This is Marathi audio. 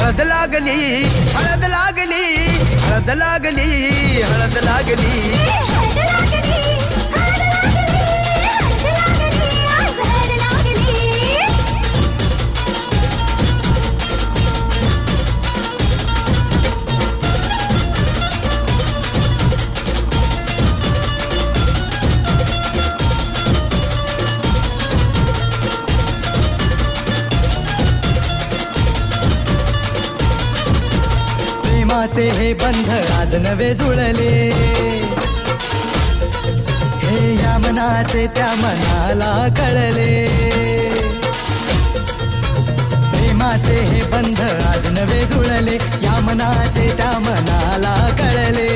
हळद लागली हळद लागली हळद लागली हळद लागली हळद लागली, हळद लागली, हळद लागली, आज हळद लागली. प्रेमाचे हे बंध आज नवे जुळले, हे या मनाचे त्या मनाला कळले. प्रेमाचे हे बंध आज नवे जुळले, या मनाचे त्या मनाला कळले.